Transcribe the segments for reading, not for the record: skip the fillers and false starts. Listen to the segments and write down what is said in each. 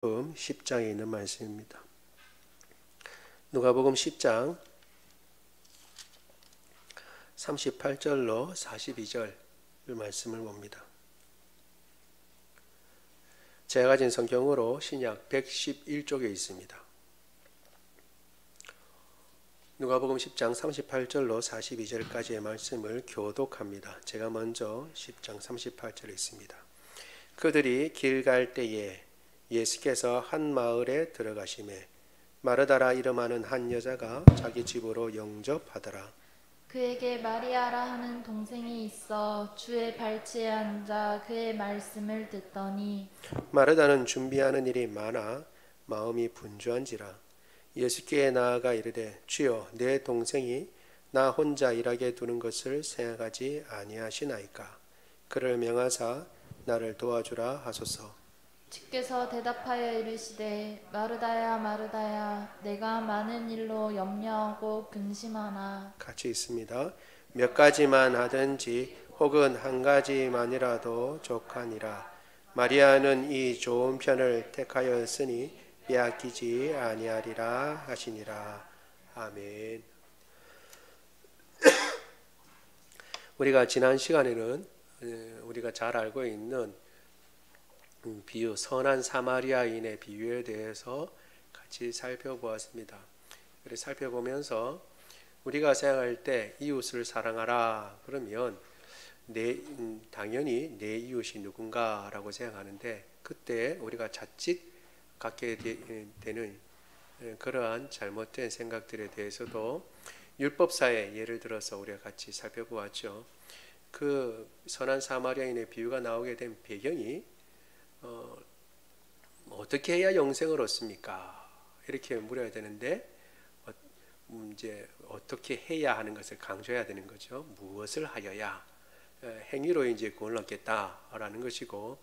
누가복음 10장에 있는 말씀입니다. 누가복음 10장 38절로 42절 말씀을 봅니다. 제가 가진 성경으로 신약 111쪽에 있습니다. 누가복음 10장 38절로 42절까지의 말씀을 교독합니다. 제가 먼저 10장 38절에 있습니다. 그들이 길 갈 때에 예수께서 한 마을에 들어가시매 마르다라 이름하는 한 여자가 자기 집으로 영접하더라. 그에게 마리아라 하는 동생이 있어 주의 발치에 앉아 그의 말씀을 듣더니 마르다는 준비하는 일이 많아 마음이 분주한지라 예수께 나아가 이르되 주여 내 동생이 나 혼자 일하게 두는 것을 생각하지 아니하시나이까. 그를 명하사 나를 도와주라 하소서. 주께서 대답하여 이르시되 마르다야 마르다야 내가 많은 일로 염려하고 근심하나 같이 있습니다. 몇 가지만 하든지 혹은 한 가지만이라도 족하니라. 마리아는 이 좋은 편을 택하였으니 빼앗기지 아니하리라 하시니라. 아멘. 우리가 지난 시간에는 우리가 잘 알고 있는 비유, 선한 사마리아인의 비유에 대해서 같이 살펴보았습니다. 그래서 살펴보면서 우리가 생각할 때 이웃을 사랑하라 그러면 당연히 내 이웃이 누군가라고 생각하는데 그때 우리가 자칫 갖게 되는 그러한 잘못된 생각들에 대해서도 율법사에 예를 들어서 우리가 같이 살펴보았죠. 그 선한 사마리아인의 비유가 나오게 된 배경이 어떻게 해야 영생을 얻습니까? 이렇게 물어야 되는데 이제 어떻게 해야 하는 것을 강조해야 되는 거죠. 무엇을 하여야 행위로 이제 구원을 얻겠다라는 것이고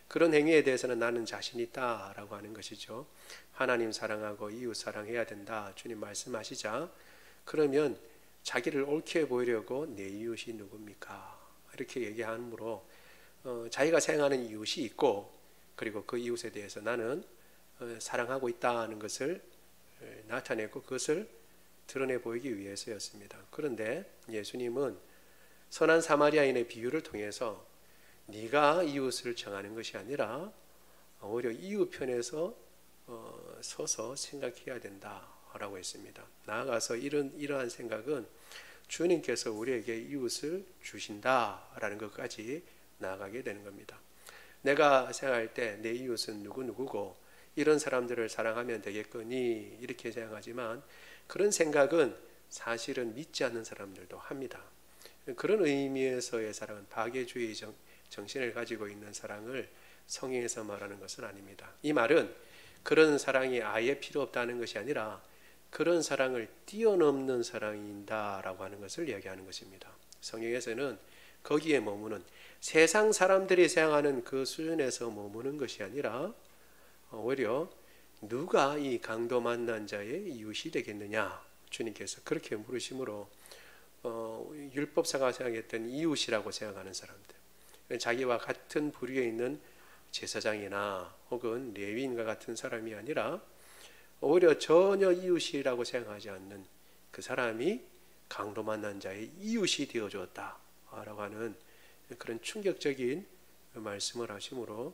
그런 행위에 대해서는 나는 자신 있다라고 하는 것이죠. 하나님 사랑하고 이웃 사랑해야 된다. 주님 말씀하시자 그러면 자기를 옳게 보이려고 내 이웃이 누굽니까? 이렇게 얘기하므로 자기가 생각하는 이웃이 있고 그리고 그 이웃에 대해서 나는 사랑하고 있다는 것을 나타내고 그것을 드러내 보이기 위해서였습니다. 그런데 예수님은 선한 사마리아인의 비유를 통해서 네가 이웃을 정하는 것이 아니라 오히려 이웃 편에서 서서 생각해야 된다라고 했습니다. 나아가서 이러한 생각은 주님께서 우리에게 이웃을 주신다라는 것까지 나아가게 되는 겁니다. 내가 생각할 때 내 이웃은 누구누구고 이런 사람들을 사랑하면 되겠거니 이렇게 생각하지만 그런 생각은 사실은 믿지 않는 사람들도 합니다. 그런 의미에서의 사랑은 파괴주의 정신을 가지고 있는 사랑을 성경에서 말하는 것은 아닙니다. 이 말은 그런 사랑이 아예 필요 없다는 것이 아니라 그런 사랑을 뛰어넘는 사랑이다라고 하는 것을 이야기하는 것입니다. 성경에서는 거기에 머무는 세상 사람들이 생각하는 그 수준에서 머무는 것이 아니라 오히려 누가 이 강도 만난 자의 이웃이 되겠느냐 주님께서 그렇게 물으심으로 율법사가 생각했던 이웃이라고 생각하는 사람들 자기와 같은 부류에 있는 제사장이나 혹은 레위인과 같은 사람이 아니라 오히려 전혀 이웃이라고 생각하지 않는 그 사람이 강도 만난 자의 이웃이 되어주었다라고 하는 그런 충격적인 말씀을 하시므로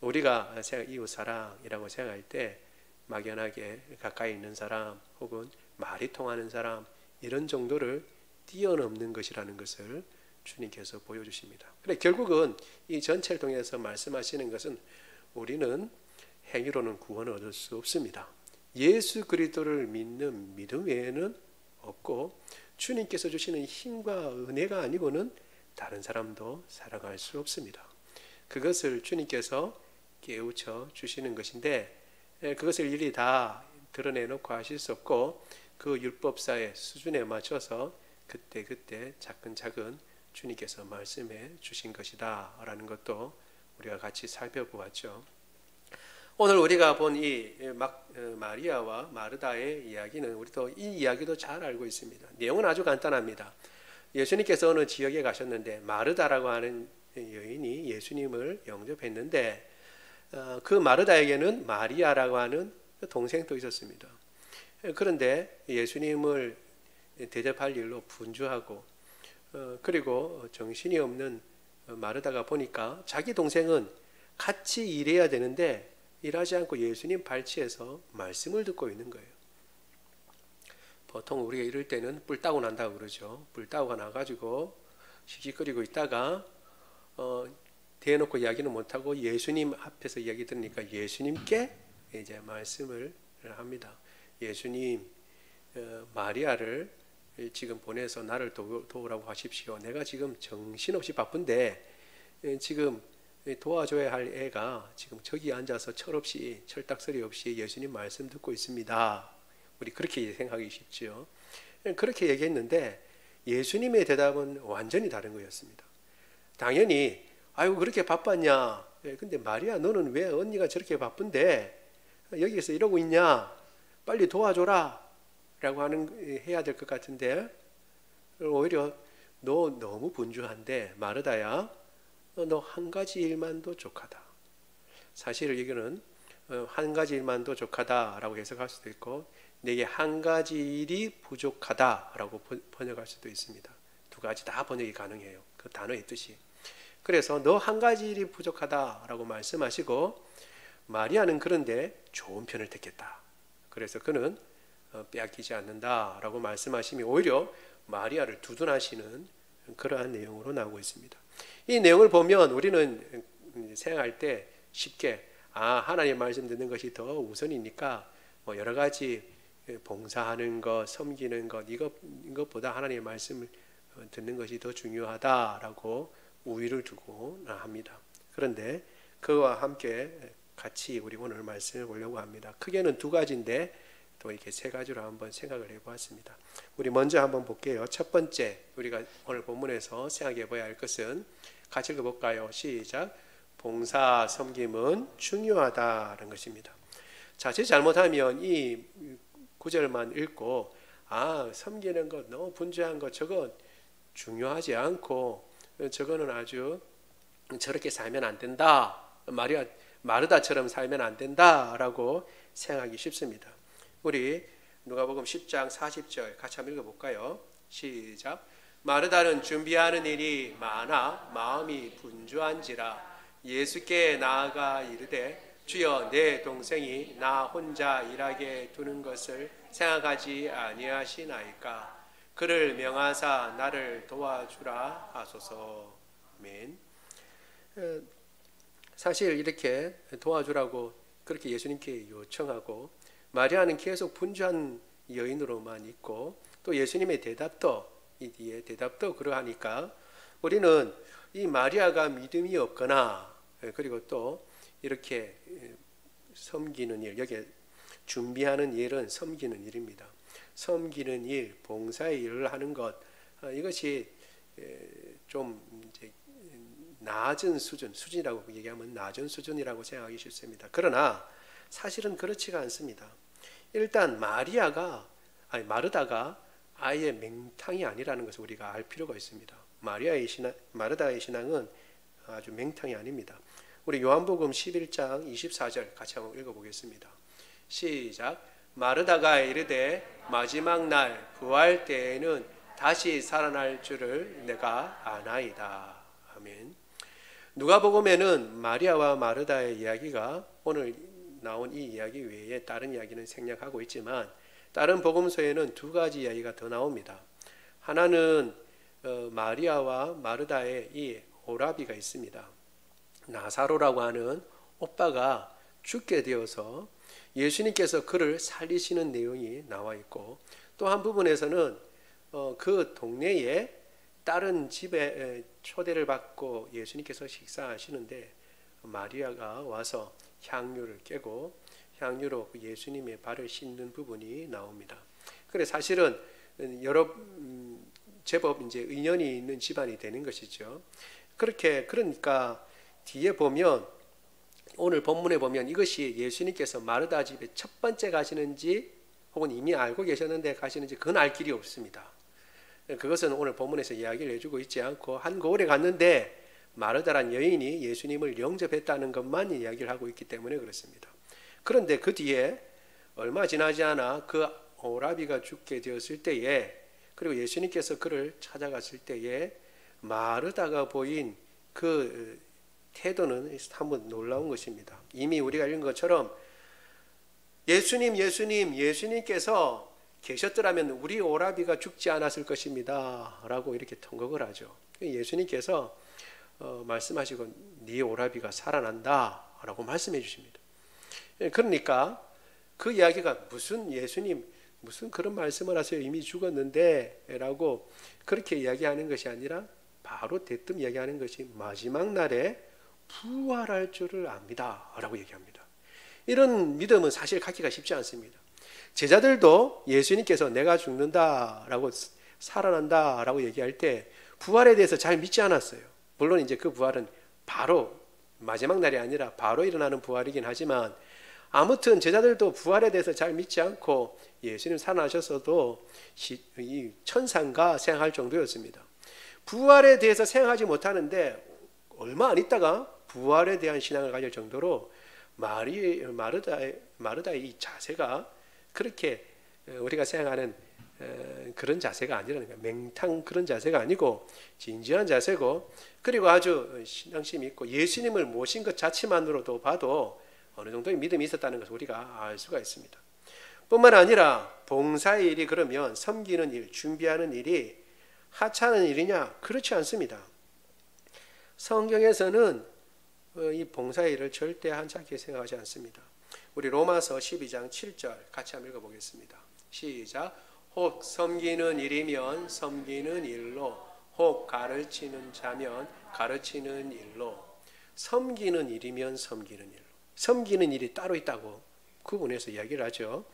우리가 이웃 사랑이라고 생각할 때 막연하게 가까이 있는 사람 혹은 말이 통하는 사람 이런 정도를 뛰어넘는 것이라는 것을 주님께서 보여주십니다. 그래 결국은 이 전체를 통해서 말씀하시는 것은 우리는 행위로는 구원을 얻을 수 없습니다. 예수 그리스도를 믿는 믿음 외에는 없고 주님께서 주시는 힘과 은혜가 아니고는 다른 사람도 사랑할 수 없습니다. 그것을 주님께서 깨우쳐 주시는 것인데 그것을 일일이 다 드러내놓고 하실 수 없고 그 율법사의 수준에 맞춰서 그때 차근차근 주님께서 말씀해 주신 것이다 라는 것도 우리가 같이 살펴보았죠. 오늘 우리가 본 이 마리아와 마르다의 이야기는 우리도 이 이야기도 잘 알고 있습니다. 내용은 아주 간단합니다. 예수님께서 어느 지역에 가셨는데 마르다라고 하는 여인이 예수님을 영접했는데 그 마르다에게는 마리아라고 하는 동생도 있었습니다. 그런데 예수님을 대접할 일로 분주하고 그리고 정신이 없는 마르다가 보니까 자기 동생은 같이 일해야 되는데 일하지 않고 예수님 발치에서 말씀을 듣고 있는 거예요. 보통 우리가 이럴 때는 뿔 따고 난다고 그러죠. 뿔 따고 나가지고 씩씩거리고 있다가 대놓고 이야기는 못하고 예수님 앞에서 이야기 들으니까 예수님께 이제 말씀을 합니다. 예수님, 마리아를 지금 보내서 나를 도우라고 하십시오. 내가 지금 정신없이 바쁜데 지금 도와줘야 할 애가 지금 저기 앉아서 철없이 철딱서리 없이 예수님 말씀 듣고 있습니다. 우리 그렇게 생각하기 쉽죠. 그렇게 얘기했는데 예수님의 대답은 완전히 다른 거였습니다. 당연히 아이고 그렇게 바빴냐? 근데 마리아 너는 왜 언니가 저렇게 바쁜데 여기서 이러고 있냐? 빨리 도와줘라 라고 해야 될 것 같은데 오히려 너 너무 분주한데 마르다야 너 한 가지 일만도 족하다. 사실 이거는 한 가지 일만도 족하다라고 해석할 수도 있고 내게 한 가지 일이 부족하다라고 번역할 수도 있습니다. 두 가지 다 번역이 가능해요. 그 단어의 뜻이. 그래서 너 한 가지 일이 부족하다라고 말씀하시고 마리아는 그런데 좋은 편을 택했다. 그래서 그는 빼앗기지 않는다라고 말씀하심이 오히려 마리아를 두둔하시는 그러한 내용으로 나오고 있습니다. 이 내용을 보면 우리는 생각할 때 쉽게 하나님 말씀 듣는 것이 더 우선이니까 뭐 여러 가지 봉사하는 것, 섬기는 것 이것보다 하나님의 말씀을 듣는 것이 더 중요하다라고 우위를 두고 합니다. 그런데 그와 함께 같이 우리 오늘 말씀을 보려고 합니다. 크게는 두 가지인데 또 이렇게 세 가지로 한번 생각을 해보았습니다. 우리 먼저 한번 볼게요. 첫 번째 우리가 오늘 본문에서 생각해 봐야 할 것은 같이 읽어볼까요? 시작. 봉사 섬김은 중요하다는 것입니다. 자칫 잘못하면 이 구절만 읽고 섬기는 것 너무 분주한 것 저거 중요하지 않고 저거는 아주 저렇게 살면 안 된다. 마르다처럼 살면 안 된다라고 생각하기 쉽습니다. 우리 누가복음 10장 40절 같이 한번 읽어볼까요? 시작. 마르다는 준비하는 일이 많아 마음이 분주한지라 예수께 나아가 이르되 주여 내 동생이 나 혼자 일하게 두는 것을 생각하지 아니하시나이까 그를 명하사 나를 도와주라 하소서. 아멘. 사실 이렇게 도와주라고 그렇게 예수님께 요청하고 마리아는 계속 분주한 여인으로만 있고 또 예수님의 대답도 이 뒤에 대답도 그러하니까 우리는 이 마리아가 믿음이 없거나 그리고 또 이렇게 섬기는 일 여기에 준비하는 일은 섬기는 일입니다. 섬기는 일, 봉사의 일을 하는 것 이것이 좀 이제 낮은 수준이라고 얘기하면 낮은 수준이라고 생각하기 쉽습니다. 그러나 사실은 그렇지가 않습니다. 일단 마르다가 아예 맹탕이 아니라는 것을 우리가 알 필요가 있습니다. 마르다의 신앙은 아주 맹탕이 아닙니다. 우리 요한복음 11장 24절 같이 한번 읽어보겠습니다. 시작. 마르다가 이르되 마지막 날 부활 때에는 다시 살아날 줄을 내가 아나이다. 아멘. 누가복음에는 마리아와 마르다의 이야기가 오늘 나온 이 이야기 외에 다른 이야기는 생략하고 있지만 다른 복음서에는 두 가지 이야기가 더 나옵니다. 하나는 마리아와 마르다의 이 오라비가 있습니다. 나사로라고 하는 오빠가 죽게 되어서 예수님께서 그를 살리시는 내용이 나와 있고 또 한 부분에서는 그 동네에 다른 집에 초대를 받고 예수님께서 식사하시는데 마리아가 와서 향유를 깨고 향유로 예수님의 발을 씻는 부분이 나옵니다. 그래 사실은 제법 이제 인연이 있는 집안이 되는 것이죠. 그러니까 뒤에 보면 오늘 본문에 보면 이것이 예수님께서 마르다 집에 첫 번째 가시는지 혹은 이미 알고 계셨는데 가시는지 그건 알 길이 없습니다. 그것은 오늘 본문에서 이야기를 해주고 있지 않고 한 고을에 갔는데 마르다란 여인이 예수님을 영접했다는 것만 이야기를 하고 있기 때문에 그렇습니다. 그런데 그 뒤에 얼마 지나지 않아 그 오라비가 죽게 되었을 때에, 그리고 예수님께서 그를 찾아갔을 때에 마르다가 보인 그 태도는 한번 놀라운 것입니다. 이미 우리가 읽은 것처럼 예수님께서 계셨더라면 우리 오라비가 죽지 않았을 것입니다 라고 이렇게 통곡을 하죠. 예수님께서 말씀하시고 네 오라비가 살아난다 라고 말씀해 주십니다. 그러니까 그 이야기가 무슨 그런 말씀을 하세요, 이미 죽었는데 라고 그렇게 이야기하는 것이 아니라 바로 대뜸 이야기하는 것이 마지막 날에 부활할 줄을 압니다 라고 얘기합니다. 이런 믿음은 사실 갖기가 쉽지 않습니다. 제자들도 예수님께서 내가 죽는다라고 살아난다라고 얘기할 때 부활에 대해서 잘 믿지 않았어요. 물론 이제 그 부활은 바로 마지막 날이 아니라 바로 일어나는 부활이긴 하지만, 아무튼 제자들도 부활에 대해서 잘 믿지 않고 예수님 살아나셨어도 이 천상과 생각할 정도였습니다. 부활에 대해서 생각하지 못하는데 얼마 안 있다가 부활에 대한 신앙을 가질 정도로 마르다의 이 자세가 그렇게 우리가 생각하는 그런 자세가 아니라는 거예요. 맹탕 그런 자세가 아니고 진지한 자세고, 그리고 아주 신앙심이 있고 예수님을 모신 것 자체만으로도 봐도 어느 정도의 믿음이 있었다는 것을 우리가 알 수가 있습니다. 뿐만 아니라 봉사의 일이 그러면 섬기는 일, 준비하는 일이 하찮은 일이냐? 그렇지 않습니다. 성경에서는 이 봉사의 일을 절대 한찮게 생각하지 않습니다. 우리 로마서 12장 7절 같이 한번 읽어보겠습니다. 시작. 혹 섬기는 일이면 섬기는 일로, 혹 가르치는 자면 가르치는 일로. 섬기는 일이면 섬기는 일로. 섬기는 일이 따로 있다고 구분해서 이야기를 하죠.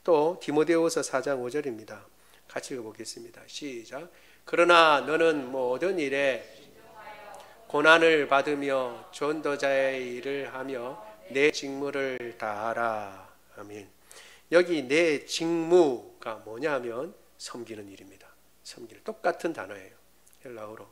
또 디모데후서 4장 5절입니다. 같이 읽어보겠습니다. 시작. 그러나 너는 모든 일에 고난을 받으며 전도자의 일을 하며 내 직무를 다하라. 아멘. 여기 내 직무가 뭐냐면 섬기는 일입니다. 섬기는, 똑같은 단어예요, 헬라어로.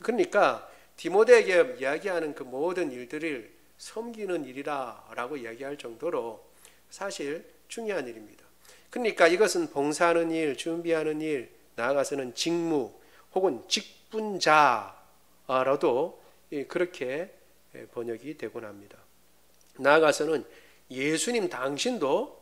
그러니까 디모데에게 이야기하는 그 모든 일들을 섬기는 일이라고 이야기할 정도로 사실 중요한 일입니다. 그러니까 이것은 봉사하는 일, 준비하는 일, 나아가서는 직무 혹은 직분자라도 그렇게 번역이 되곤 합니다. 나아가서는 예수님 당신도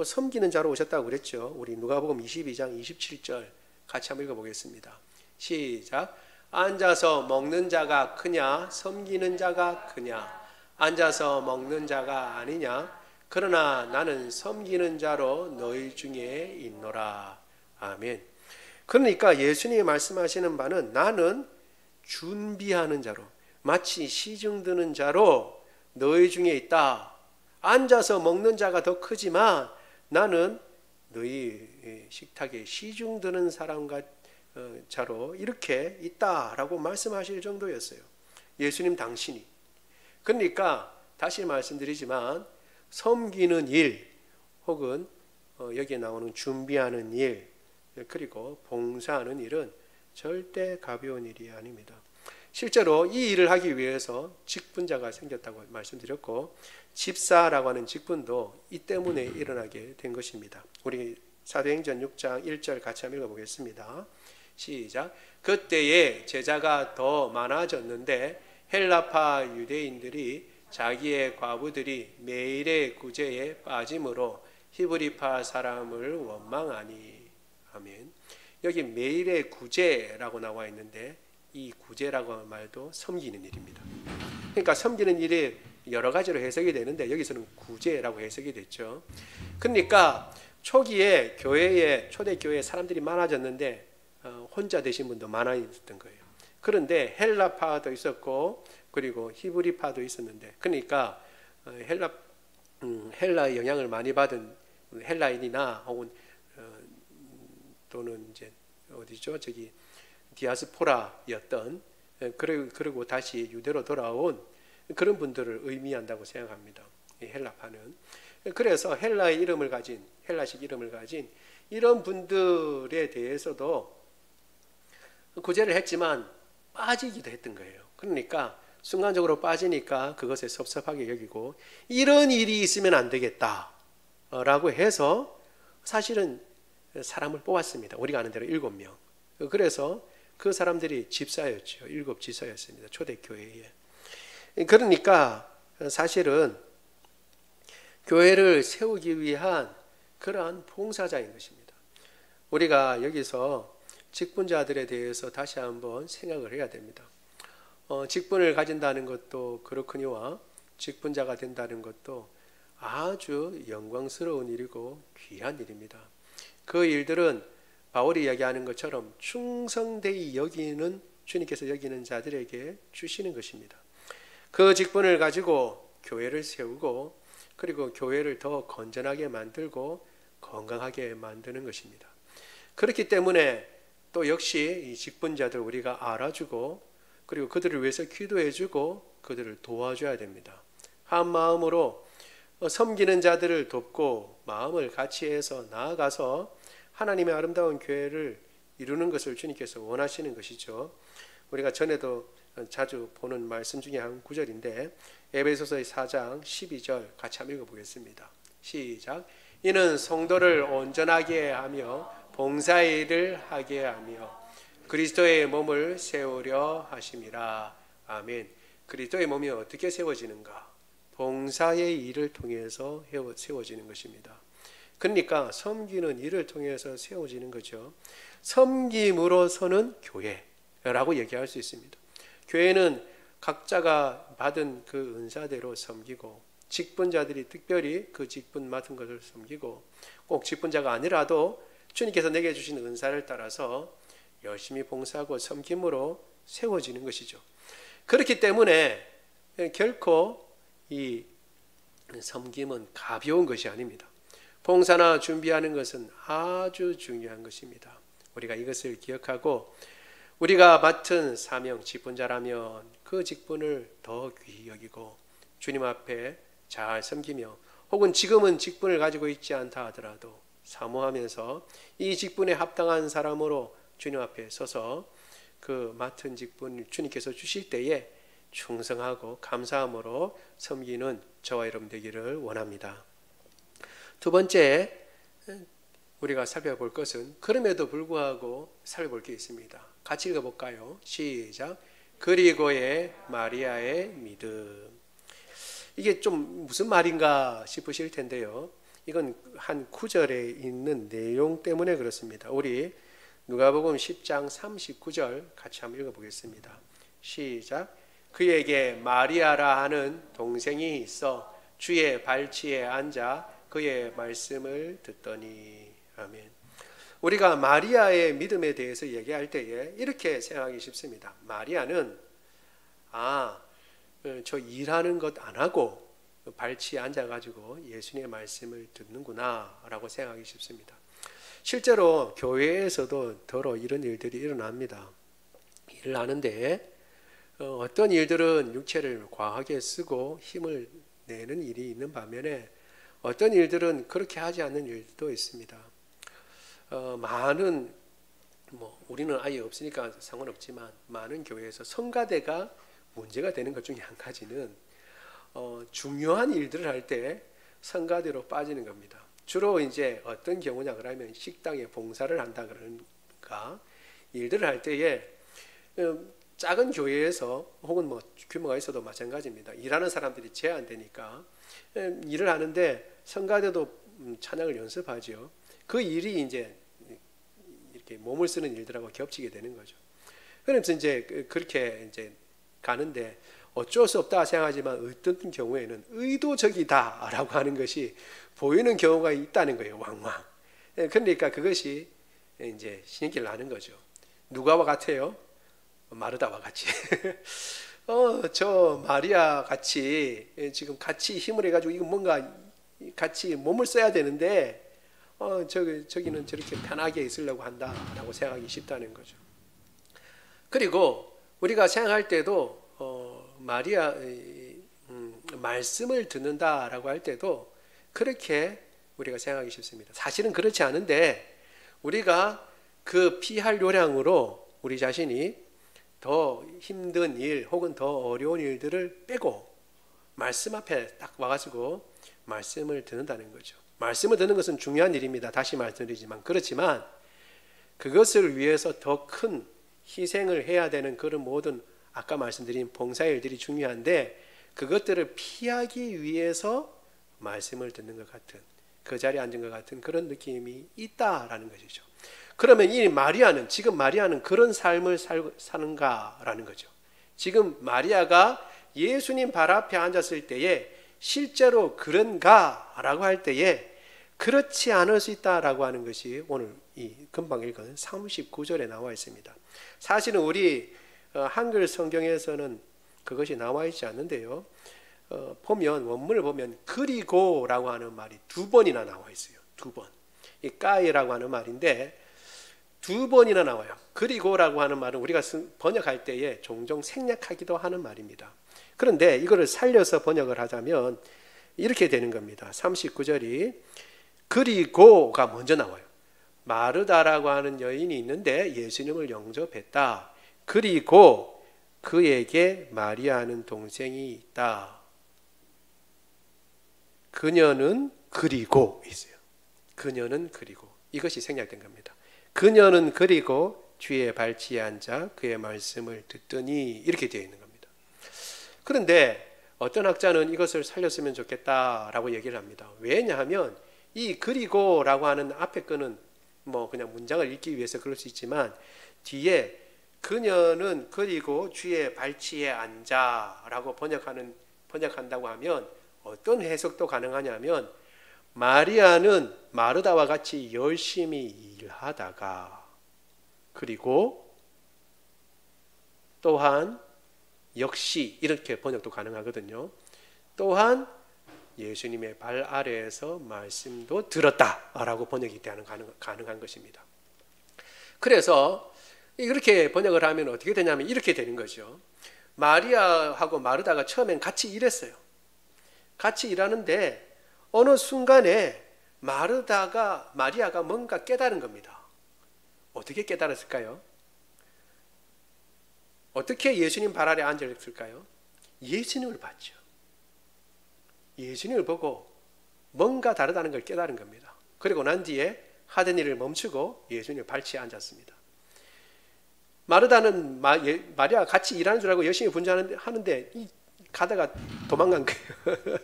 섬기는 자로 오셨다고 그랬죠. 우리 누가복음 22장 27절 같이 한번 읽어보겠습니다. 시작. 앉아서 먹는 자가 크냐 섬기는 자가 크냐? 앉아서 먹는 자가 아니냐? 그러나 나는 섬기는 자로 너희 중에 있노라. 아멘. 그러니까 예수님이 말씀하시는 바는 나는 준비하는 자로, 마치 시중 드는 자로 너희 중에 있다. 앉아서 먹는 자가 더 크지만 나는 너희 식탁에 시중 드는 사람과 자로 이렇게 있다라고 말씀하실 정도였어요. 예수님 당신이. 그러니까 다시 말씀드리지만 섬기는 일 혹은 여기에 나오는 준비하는 일 그리고 봉사하는 일은 절대 가벼운 일이 아닙니다. 실제로 이 일을 하기 위해서 직분자가 생겼다고 말씀드렸고, 집사라고 하는 직분도 이 때문에 일어나게 된 것입니다. 우리 사도행전 6장 1절 같이 한번 읽어보겠습니다. 시작. 그때에 제자가 더 많아졌는데 헬라파 유대인들이 자기의 과부들이 매일의 구제에 빠짐으로 히브리파 사람을 원망하니. 아멘. 여기 매일의 구제라고 나와 있는데 이 구제라고 하는 말도 섬기는 일입니다. 그러니까 섬기는 일이 여러 가지로 해석이 되는데 여기서는 구제라고 해석이 됐죠. 그러니까 초기에 교회에 초대 교회에 사람들이 많아졌는데 혼자 되신 분도 많아졌던 거예요. 그런데 헬라파도 있었고 그리고 히브리파도 있었는데, 그러니까 헬라의 영향을 많이 받은 헬라인이나 혹은 또는 이제 어디죠? 저기 디아스포라였던 그리고 다시 유대로 돌아온 그런 분들을 의미한다고 생각합니다. 이 헬라파는. 그래서 헬라의 이름을 가진, 헬라식 이름을 가진 이런 분들에 대해서도 구제를 했지만 빠지기도 했던 거예요. 그러니까 순간적으로 빠지니까 그것에 섭섭하게 여기고 이런 일이 있으면 안 되겠다라고 해서 사실은 사람을 뽑았습니다. 우리가 아는 대로 7명. 그래서 그 사람들이 집사였죠. 7지사였습니다. 초대교회에. 그러니까 사실은 교회를 세우기 위한 그러한 봉사자인 것입니다. 우리가 여기서 직분자들에 대해서 다시 한번 생각을 해야 됩니다. 직분을 가진다는 것도 그렇거니와 직분자가 된다는 것도 아주 영광스러운 일이고 귀한 일입니다. 그 일들은 바울이 이야기하는 것처럼 충성되이 여기는 주님께서 여기는 자들에게 주시는 것입니다. 그 직분을 가지고 교회를 세우고 그리고 교회를 더 건전하게 만들고 건강하게 만드는 것입니다. 그렇기 때문에 또 역시 이 직분자들 우리가 알아주고 그리고 그들을 위해서 기도해주고 그들을 도와줘야 됩니다. 한 마음으로 섬기는 자들을 돕고 마음을 같이 해서 나아가서 하나님의 아름다운 교회를 이루는 것을 주님께서 원하시는 것이죠. 우리가 전에도 자주 보는 말씀 중에 한 구절인데 에베소서의 4장 12절 같이 한번 읽어보겠습니다. 시작. 이는 성도를 온전하게 하며 봉사의 일을 하게 하며 그리스도의 몸을 세우려 하심이라. 아멘. 그리스도의 몸이 어떻게 세워지는가? 봉사의 일을 통해서 세워지는 것입니다. 그러니까 섬기는 일을 통해서 세워지는 거죠. 섬김으로서는 교회라고 얘기할 수 있습니다. 교회는 각자가 받은 그 은사대로 섬기고 직분자들이 특별히 그 직분 맡은 것을 섬기고 꼭 직분자가 아니라도 주님께서 내게 주신 은사를 따라서 열심히 봉사하고 섬김으로 세워지는 것이죠. 그렇기 때문에 결코 이 섬김은 가벼운 것이 아닙니다. 봉사나 준비하는 것은 아주 중요한 것입니다. 우리가 이것을 기억하고 우리가 맡은 사명, 직분자라면 그 직분을 더 귀히 여기고 주님 앞에 잘 섬기며 혹은 지금은 직분을 가지고 있지 않다 하더라도 사모하면서 이 직분에 합당한 사람으로 주님 앞에 서서 그 맡은 직분을 주님께서 주실 때에 충성하고 감사함으로 섬기는 저와 여러분 되기를 원합니다. 두 번째 우리가 살펴볼 것은 그럼에도 불구하고 살펴볼 게 있습니다. 같이 읽어볼까요? 시작. 그리고의 마리아의 믿음. 이게 좀 무슨 말인가 싶으실 텐데요. 이건 한 구절에 있는 내용 때문에 그렇습니다. 우리 누가복음 10장 39절 같이 한번 읽어보겠습니다. 시작. 그에게 마리아라 하는 동생이 있어 주의 발치에 앉아 그의 말씀을 듣더니. 아멘. 우리가 마리아의 믿음에 대해서 얘기할 때에 이렇게 생각하기 쉽습니다. 마리아는 저 일하는 것 안 하고 발치에 앉아가지고 예수님의 말씀을 듣는구나 라고 생각하기 쉽습니다. 실제로 교회에서도 더러 이런 일들이 일어납니다. 일을 하는데 어떤 일들은 육체를 과하게 쓰고 힘을 내는 일이 있는 반면에 어떤 일들은 그렇게 하지 않는 일도 있습니다. 많은 우리는 아예 없으니까 상관없지만 많은 교회에서 성가대가 문제가 되는 것 중에 한 가지는 중요한 일들을 할 때 성가대로 빠지는 겁니다. 주로 이제 어떤 경우냐 그러면 식당에 봉사를 한다 그러니까 일들을 할 때에 작은 교회에서 혹은 규모가 있어도 마찬가지입니다. 일하는 사람들이 제한되니까 일을 하는데 성가대도 찬양을 연습하죠. 그 일이 이제 이렇게 몸을 쓰는 일들하고 겹치게 되는 거죠. 그래서 이제 그렇게 이제 가는데 어쩔 수 없다 생각하지만 어떤 경우에는 의도적이다라고 하는 것이 보이는 경우가 있다는 거예요. 왕왕. 그러니까 그것이 이제 신경질 나는 거죠. 누가와 같아요? 마르다와 같이. 저 마리아 같이 지금 같이 힘을 해가지고 이거 뭔가 같이 몸을 써야 되는데 저기는 저렇게 편하게 있으려고 한다라고 생각하기 쉽다는 거죠. 그리고 우리가 생각할 때도 마리아 말씀을 듣는다라고 할 때도 그렇게 우리가 생각하기 쉽습니다. 사실은 그렇지 않은데 우리가 그 피할 요량으로 우리 자신이 더 힘든 일 혹은 더 어려운 일들을 빼고 말씀 앞에 딱 와가지고 말씀을 듣는다는 거죠. 말씀을 듣는 것은 중요한 일입니다. 다시 말씀드리지만 그렇지만 그것을 위해서 더 큰 희생을 해야 되는 그런 모든 아까 말씀드린 봉사일들이 중요한데 그것들을 피하기 위해서 말씀을 듣는 것 같은 그 자리에 앉은 것 같은 그런 느낌이 있다라는 것이죠. 그러면 이 마리아는 지금 마리아는 그런 삶을 사는가라는 거죠. 지금 마리아가 예수님 발 앞에 앉았을 때에 실제로 그런가라고 할 때에 그렇지 않을 수 있다라고 하는 것이 오늘 이 금방 읽은 39절에 나와 있습니다. 사실은 우리 한글 성경에서는 그것이 나와 있지 않는데요. 보면 원문을 보면 그리고라고 하는 말이 두 번이나 나와 있어요. 두 번. 이 까이라고 하는 말인데 두 번이나 나와요. 그리고라고 하는 말은 우리가 번역할 때에 종종 생략하기도 하는 말입니다. 그런데 이거를 살려서 번역을 하자면 이렇게 되는 겁니다. 39절이 그리고가 먼저 나와요. 마르다라고 하는 여인이 있는데 예수님을 영접했다. 그리고 그에게 마리아는 동생이 있다. 그녀는 그리고 있어요. 그녀는 그리고 이것이 생략된 겁니다. 그녀는 그리고 주의 발치에 앉아 그의 말씀을 듣더니 이렇게 되어 있는 겁니다. 그런데 어떤 학자는 이것을 살렸으면 좋겠다라고 얘기를 합니다. 왜냐하면 이 그리고라고 하는 앞에 거는 뭐 그냥 문장을 읽기 위해서 그럴 수 있지만 뒤에 그녀는 그리고 주의 발치에 앉아라고 번역한다고 하면 어떤 해석도 가능하냐면 마리아는 마르다와 같이 열심히 일하다가 그리고 또한 역시 이렇게 번역도 가능하거든요. 또한 예수님의 발 아래에서 말씀도 들었다라고 번역이 가능한 것입니다. 그래서 이렇게 번역을 하면 어떻게 되냐면 이렇게 되는 거죠. 마리아하고 마르다가 처음엔 같이 일했어요. 같이 일하는데 어느 순간에 마리아가 뭔가 깨달은 겁니다. 어떻게 깨달았을까요? 어떻게 예수님 발 아래 앉았을까요? 예수님을 봤죠. 예수님을 보고 뭔가 다르다는 걸 깨달은 겁니다. 그리고 난 뒤에 하던 일을 멈추고 예수님 발치에 앉았습니다. 마르다는 마리아가 같이 일하는 줄 알고 열심히 분주하는데 가다가 도망간 거예요.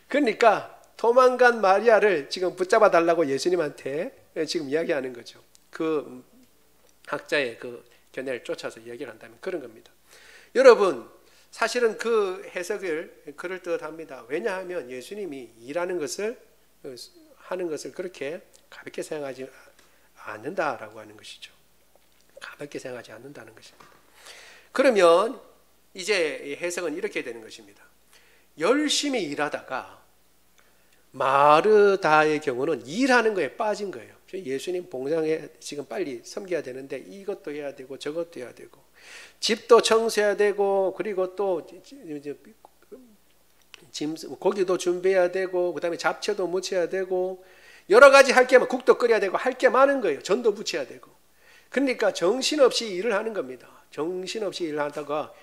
그러니까 도망간 마리아를 지금 붙잡아 달라고 예수님한테 지금 이야기하는 거죠. 그 학자의 그 견해를 쫓아서 이야기를 한다면 그런 겁니다. 여러분 사실은 그 해석을 그럴듯합니다. 왜냐하면 예수님이 일하는 것을 하는 것을 그렇게 가볍게 생각하지 않는다라고 하는 것이죠. 가볍게 생각하지 않는다는 것입니다. 그러면 이제 해석은 이렇게 되는 것입니다. 열심히 일하다가 마르다의 경우는 일하는 거에 빠진 거예요. 예수님 봉장에 지금 빨리 섬겨야 되는데 이것도 해야 되고 저것도 해야 되고 집도 청소해야 되고 그리고 또 고기도 준비해야 되고 그다음에 잡채도 무쳐야 되고 여러 가지 할 게 국도 끓여야 되고 할 게 많은 거예요. 전도 부쳐야 되고. 그러니까 정신없이 일을 하는 겁니다. 정신없이 일을 하다가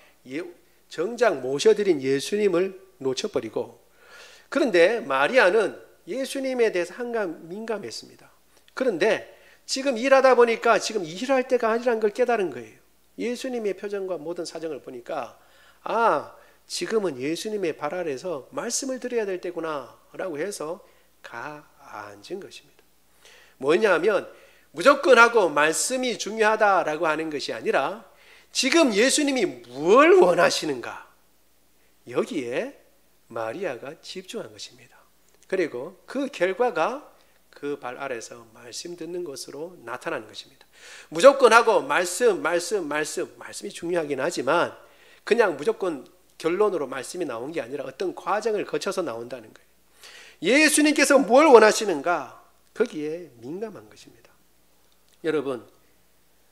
정작 모셔드린 예수님을 놓쳐버리고 그런데 마리아는 예수님에 대해서 항상 민감했습니다. 그런데 지금 일하다 보니까 지금 일할 때가 아니라는 걸 깨달은 거예요. 예수님의 표정과 모든 사정을 보니까 지금은 예수님의 발 아래에서 말씀을 드려야 될 때구나 라고 해서 앉은 것입니다. 뭐냐면 무조건 하고 말씀이 중요하다라고 하는 것이 아니라 지금 예수님이 뭘 원하시는가 여기에 마리아가 집중한 것입니다. 그리고 그 결과가 그 발 아래에서 말씀 듣는 것으로 나타나는 것입니다. 무조건 하고 말씀이 중요하긴 하지만 그냥 무조건 결론으로 말씀이 나온 게 아니라 어떤 과정을 거쳐서 나온다는 거예요. 예수님께서 뭘 원하시는가 거기에 민감한 것입니다. 여러분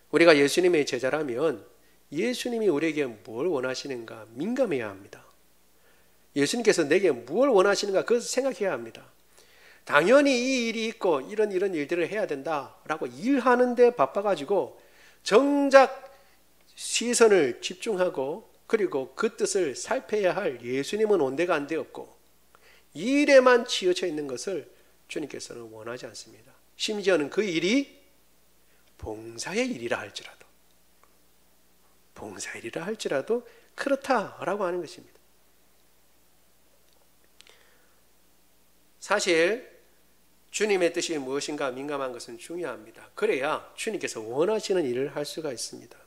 우리가 예수님의 제자라면 예수님이 우리에게 뭘 원하시는가 민감해야 합니다. 예수님께서 내게 뭘 원하시는가 그것을 생각해야 합니다. 당연히 이 일이 있고 이런 일들을 해야 된다라고 일하는데 바빠가지고 정작 시선을 집중하고 그리고 그 뜻을 살펴야 할 예수님은 온데가 안 되었고 이 일에만 치우쳐 있는 것을 주님께서는 원하지 않습니다. 심지어는 그 일이 봉사의 일이라 할지라도 그렇다라고 하는 것입니다. 사실 주님의 뜻이 무엇인가 민감한 것은 중요합니다. 그래야 주님께서 원하시는 일을 할 수가 있습니다.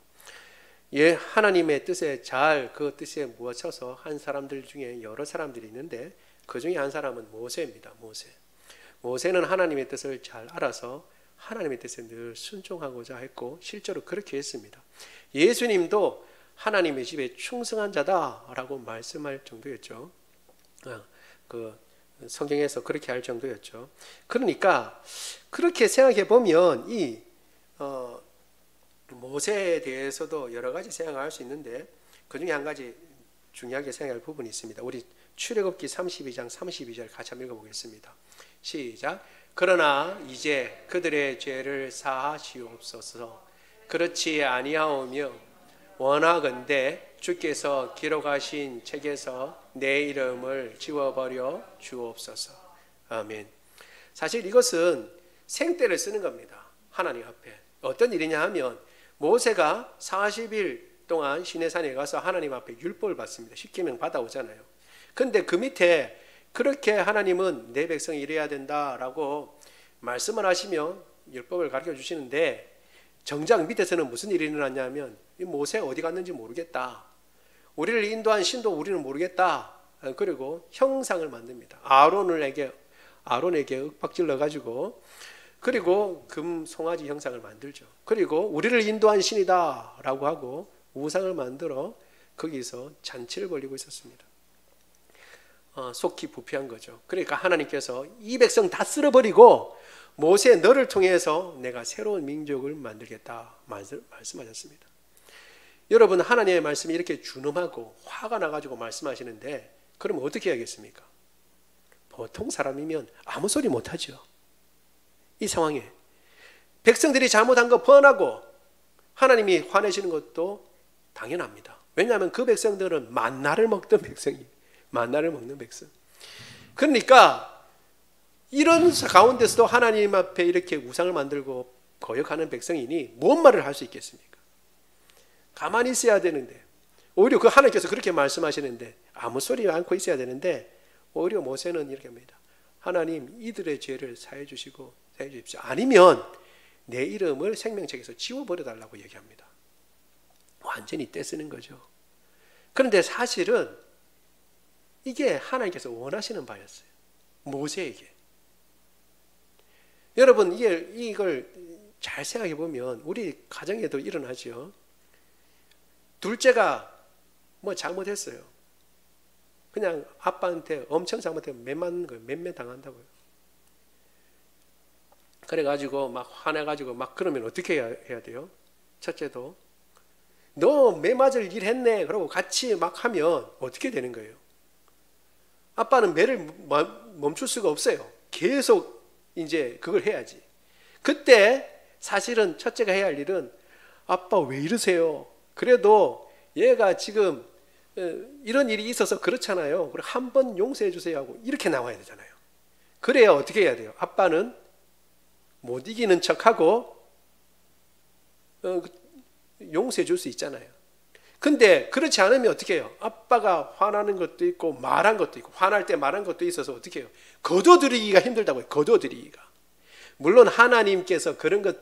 하나님의 뜻에 잘 그 뜻에 묻혀서 한 사람들 중에 여러 사람들이 있는데 그 중에 한 사람은 모세입니다. 모세는 하나님의 뜻을 잘 알아서 하나님의 뜻에 늘 순종하고자 했고 실제로 그렇게 했습니다. 예수님도 하나님의 집에 충성한 자다라고 말씀할 정도였죠. 성경에서 그렇게 할 정도였죠. 그러니까 그렇게 생각해 보면 이 모세에 대해서도 여러 가지 생각할 수 있는데 그 중에 한 가지 중요하게 생각할 부분이 있습니다. 우리 출애굽기 32장 32절 같이 한번 읽어보겠습니다. 시작. 그러나 이제 그들의 죄를 사하시옵소서. 그렇지 아니하오며 원하건대 주께서 기록하신 책에서 내 이름을 지워버려 주옵소서. 아멘. 사실 이것은 생떼를 쓰는 겁니다. 하나님 앞에. 어떤 일이냐 하면 모세가 40일 동안 시내산에 가서 하나님 앞에 율법을 받습니다. 십계명 받아오잖아요. 근데 그 밑에 그렇게 하나님은 내 백성이 이래야 된다라고 말씀을 하시며 율법을 가르쳐 주시는데 정작 밑에서는 무슨 일이 일어났냐면 이 모세가 어디 갔는지 모르겠다. 우리를 인도한 신도 우리는 모르겠다. 그리고 형상을 만듭니다. 아론에게 윽박질러 가지고 그리고 금 송아지 형상을 만들죠. 그리고 우리를 인도한 신이다 라고 하고 우상을 만들어 거기서 잔치를 벌이고 있었습니다. 속히 부패한 거죠. 그러니까 하나님께서 이 백성 다 쓸어버리고 모세 너를 통해서 내가 새로운 민족을 만들겠다 말씀하셨습니다. 여러분 하나님의 말씀이 이렇게 준엄하고 화가 나가지고 말씀하시는데 그럼 어떻게 해야겠습니까? 보통 사람이면 아무 소리 못하죠. 이 상황에 백성들이 잘못한 거 뻔하고 하나님이 화내시는 것도 당연합니다. 왜냐하면 그 백성들은 만나를 먹던 백성이에요. 만나를 먹는 백성. 그러니까 이런 가운데서도 하나님 앞에 이렇게 우상을 만들고 거역하는 백성이니 뭔 말을 할 수 있겠습니까? 가만히 있어야 되는데 오히려 그 하나님께서 그렇게 말씀하시는데 아무 소리 않고 있어야 되는데 오히려 모세는 이렇게 합니다. 하나님 이들의 죄를 사해 주십시오. 아니면 내 이름을 생명책에서 지워버려달라고 얘기합니다. 완전히 떼쓰는 거죠. 그런데 사실은 이게 하나님께서 원하시는 바였어요. 모세에게. 여러분 이걸 잘 생각해 보면 우리 가정에도 일어나죠. 둘째가 뭐 잘못했어요. 그냥 아빠한테 엄청 잘못하면 맴맞는 거예요. 맴매 당한다고요. 그래가지고 막 화내가지고 막 그러면 어떻게 해야 돼요? 첫째도 너 매맞을 일 했네. 그러고 같이 막 하면 어떻게 되는 거예요? 아빠는 매를 멈출 수가 없어요. 계속 이제 그걸 해야지. 그때 사실은 첫째가 해야 할 일은 아빠 왜 이러세요? 그래도 얘가 지금 이런 일이 있어서 그렇잖아요. 그럼 한번 용서해 주세요 하고 이렇게 나와야 되잖아요. 그래야 어떻게 해야 돼요? 아빠는 못 이기는 척하고 용서해 줄 수 있잖아요. 근데 그렇지 않으면 어떻게 해요? 아빠가 화나는 것도 있고 말한 것도 있고 화날 때 말한 것도 있어서 어떻게 해요? 거둬들이기가 힘들다고요. 거둬들이기가. 물론 하나님께서 그런 것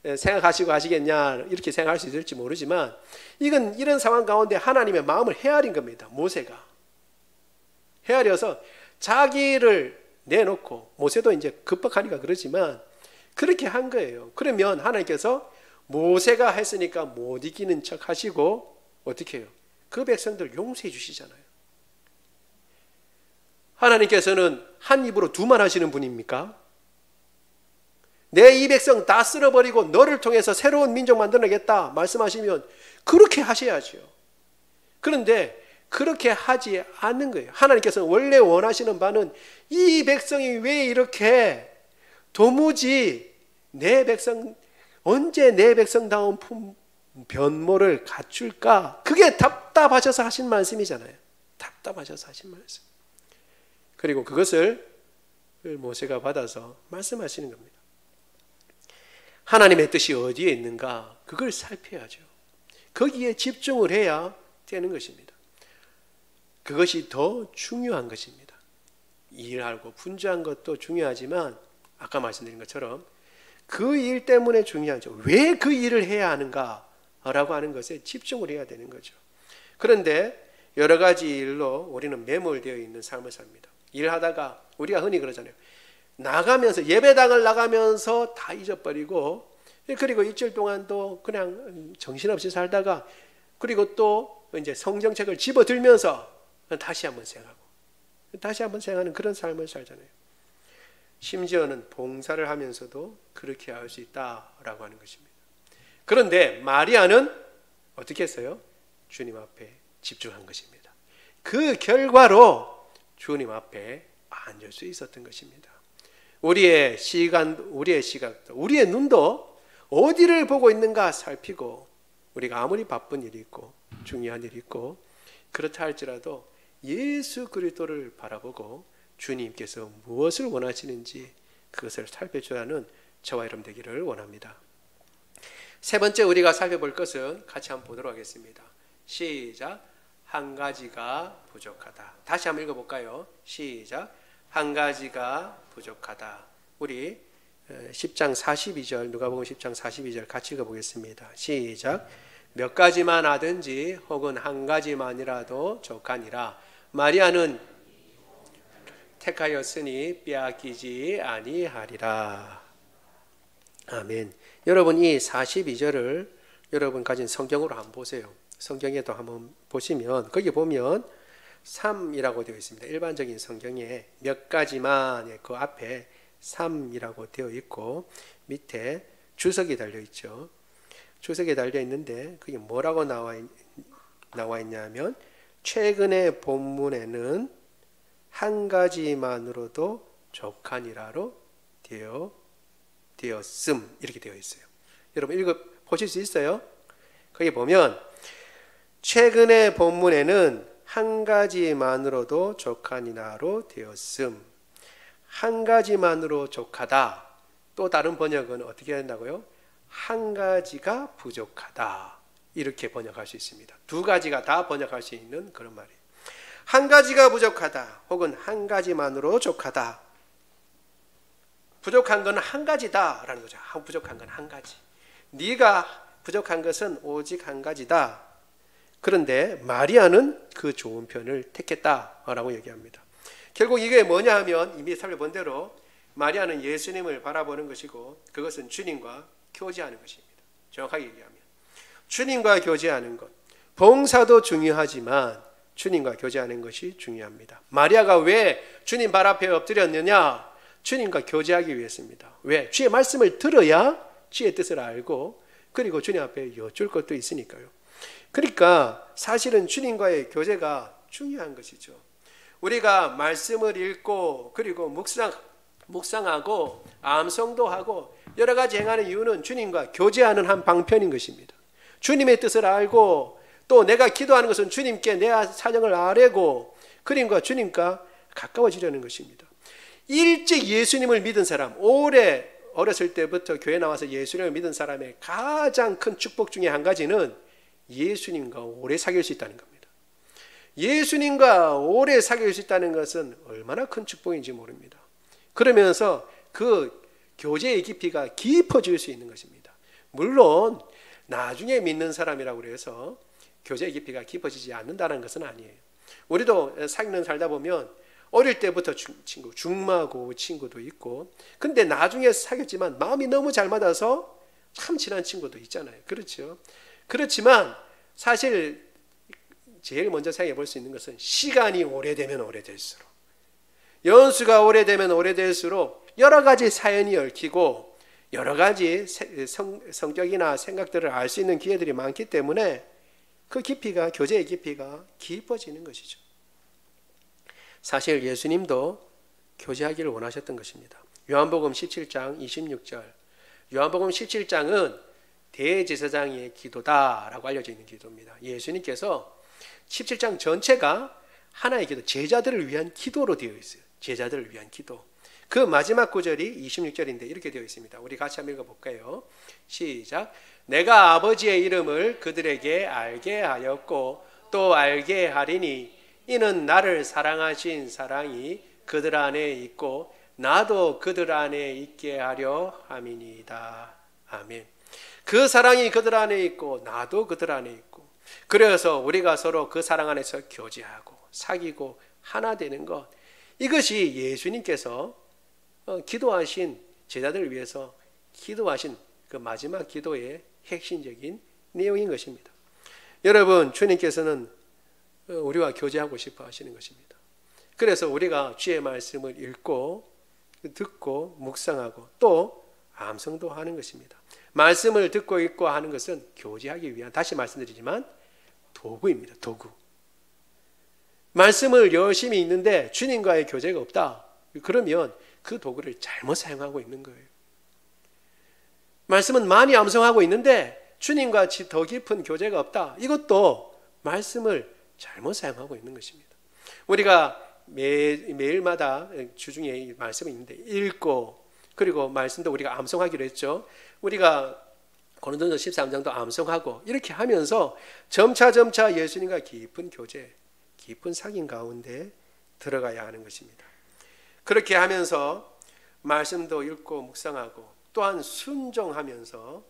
생각하시고 하시겠냐 이렇게 생각할 수 있을지 모르지만 이건 이런 상황 가운데 하나님의 마음을 헤아린 겁니다. 모세가 헤아려서 자기를 내놓고 모세도 이제 급박하니까 그러지만 그렇게 한 거예요. 그러면 하나님께서 모세가 했으니까 못 이기는 척 하시고 어떻게 해요? 그 백성들 용서해 주시잖아요. 하나님께서는 한 입으로 두 말 하시는 분입니까? 내 이 백성 다 쓸어버리고 너를 통해서 새로운 민족 만들어내겠다 말씀하시면 그렇게 하셔야죠. 그런데 그렇게 하지 않는 거예요. 하나님께서는 원래 원하시는 바는 이 백성이 왜 이렇게 도무지 내 백성 언제 내 백성다운 변모를 갖출까? 그게 답답하셔서 하신 말씀이잖아요. 답답하셔서 하신 말씀. 그리고 그것을 모세가 받아서 말씀하시는 겁니다. 하나님의 뜻이 어디에 있는가? 그걸 살펴야죠. 거기에 집중을 해야 되는 것입니다. 그것이 더 중요한 것입니다. 일하고 분주한 것도 중요하지만 아까 말씀드린 것처럼 그 일 때문에 중요하죠. 왜 그 일을 해야 하는가라고 하는 것에 집중을 해야 되는 거죠. 그런데 여러 가지 일로 우리는 매몰되어 있는 삶을 삽니다. 일하다가 우리가 흔히 그러잖아요. 나가면서 예배당을 나가면서 다 잊어버리고, 그리고 일주일 동안도 그냥 정신없이 살다가, 그리고 또 이제 성경책을 집어들면서 다시 한번 생각하고 다시 한번 생각하는 그런 삶을 살잖아요. 심지어는 봉사를 하면서도 그렇게 할 수 있다라고 하는 것입니다. 그런데 마리아는 어떻게 했어요? 주님 앞에 집중한 것입니다. 그 결과로 주님 앞에 앉을 수 있었던 것입니다. 우리의 시각, 우리의 눈도 어디를 보고 있는가 살피고, 우리가 아무리 바쁜 일이 있고 중요한 일이 있고 그렇다 할지라도 예수 그리스도를 바라보고 주님께서 무엇을 원하시는지 그것을 살펴줘야 하는 저와 여러분 되기를 원합니다. 세 번째 우리가 살펴볼 것은 같이 한번 보도록 하겠습니다. 시작. 한 가지가 부족하다. 다시 한번 읽어볼까요? 시작. 한 가지가 부족하다. 우리 10장 42절, 누가복음 10장 42절 같이 읽어보겠습니다. 시작. 몇 가지만 하든지 혹은 한 가지만이라도 족하니라. 마리아는 택하였으니 빼앗기지 아니하리라. 아멘. 여러분 이 42절을 여러분 가진 성경으로 한번 보세요. 성경에도 한번 보시면 거기 보면 3이라고 되어 있습니다. 일반적인 성경에 몇 가지만 그 앞에 3이라고 되어 있고 밑에 주석이 달려 있죠. 주석이 달려 있는데 그게 뭐라고 나와 있냐면 최근의 본문에는 한 가지만으로도 족하니라로 되었음 이렇게 되어 있어요. 여러분 읽어 보실 수 있어요? 거기 보면 최근의 본문에는 한 가지만으로도 족하니라로 되었음. 한 가지만으로 족하다. 또 다른 번역은 어떻게 한다고요? 한 가지가 부족하다. 이렇게 번역할 수 있습니다. 두 가지가 다 번역할 수 있는 그런 말이에요. 한 가지가 부족하다. 혹은 한 가지만으로 족하다. 부족한 건 한 가지다라는 거죠. 부족한 건 한 가지. 네가 부족한 것은 오직 한 가지다. 그런데 마리아는 그 좋은 편을 택했다라고 얘기합니다. 결국 이게 뭐냐 하면 이미 살펴본 대로 마리아는 예수님을 바라보는 것이고 그것은 주님과 교제하는 것입니다. 정확하게 얘기하면 주님과 교제하는 것, 봉사도 중요하지만 주님과 교제하는 것이 중요합니다. 마리아가 왜 주님 발 앞에 엎드렸느냐? 주님과 교제하기 위해서입니다. 왜? 주의 말씀을 들어야 주의 뜻을 알고 그리고 주님 앞에 여쭐 것도 있으니까요. 그러니까 사실은 주님과의 교제가 중요한 것이죠. 우리가 말씀을 읽고 그리고 묵상하고 암송도 하고 여러 가지 행하는 이유는 주님과 교제하는 한 방편인 것입니다. 주님의 뜻을 알고 또 내가 기도하는 것은 주님께 내 사정을 아뢰고 그림과 주님과 가까워지려는 것입니다. 일찍 예수님을 믿은 사람, 오래 어렸을 때부터 교회 나와서 예수님을 믿은 사람의 가장 큰 축복 중에 한 가지는 예수님과 오래 사귈 수 있다는 겁니다. 예수님과 오래 사귈 수 있다는 것은 얼마나 큰 축복인지 모릅니다. 그러면서 그 교제의 깊이가 깊어질 수 있는 것입니다. 물론 나중에 믿는 사람이라고 해서 교제의 깊이가 깊어지지 않는다는 것은 아니에요. 우리도 사귀는 살다 보면 어릴 때부터 친구, 중마고 친구도 있고 근데 나중에 사귀었지만 마음이 너무 잘 맞아서 참 친한 친구도 있잖아요. 그렇죠? 그렇지만 사실 제일 먼저 생각해 볼 수 있는 것은 시간이 오래되면 오래될수록 연수가 오래되면 오래될수록 여러 가지 사연이 얽히고 여러 가지 성격이나 생각들을 알 수 있는 기회들이 많기 때문에 그 깊이가 교제의 깊이가 깊어지는 것이죠. 사실 예수님도 교제하기를 원하셨던 것입니다. 요한복음 17장 26절 요한복음 17장은 대제사장의 기도다라고 알려져 있는 기도입니다. 예수님께서 17장 전체가 하나의 기도, 제자들을 위한 기도로 되어 있어요. 제자들을 위한 기도. 그 마지막 구절이 26절인데 이렇게 되어 있습니다. 우리 같이 한번 읽어볼까요? 시작. 내가 아버지의 이름을 그들에게 알게 하였고 또 알게 하리니 이는 나를 사랑하신 사랑이 그들 안에 있고 나도 그들 안에 있게 하려 함이니이다. 아멘. 그 사랑이 그들 안에 있고 나도 그들 안에 있고, 그래서 우리가 서로 그 사랑 안에서 교제하고 사귀고 하나 되는 것, 이것이 예수님께서 기도하신, 제자들을 위해서 기도하신 그 마지막 기도의 핵심적인 내용인 것입니다. 여러분, 주님께서는 우리와 교제하고 싶어 하시는 것입니다. 그래서 우리가 주의 말씀을 읽고 듣고 묵상하고 또 암송도 하는 것입니다. 말씀을 듣고 읽고 하는 것은 교제하기 위한, 다시 말씀드리지만 도구입니다. 도구. 말씀을 열심히 읽는데 주님과의 교제가 없다, 그러면 그 도구를 잘못 사용하고 있는 거예요. 말씀은 많이 암송하고 있는데 주님과 더 깊은 교제가 없다, 이것도 말씀을 잘못 사용하고 있는 것입니다. 우리가 매일마다 주중에 말씀이 있는데 읽고, 그리고 말씀도 우리가 암송하기로 했죠. 우리가 고린도전서 13장도 암송하고 이렇게 하면서 점차 예수님과 깊은 교제, 깊은 사귐 가운데 들어가야 하는 것입니다. 그렇게 하면서 말씀도 읽고 묵상하고 또한 순종하면서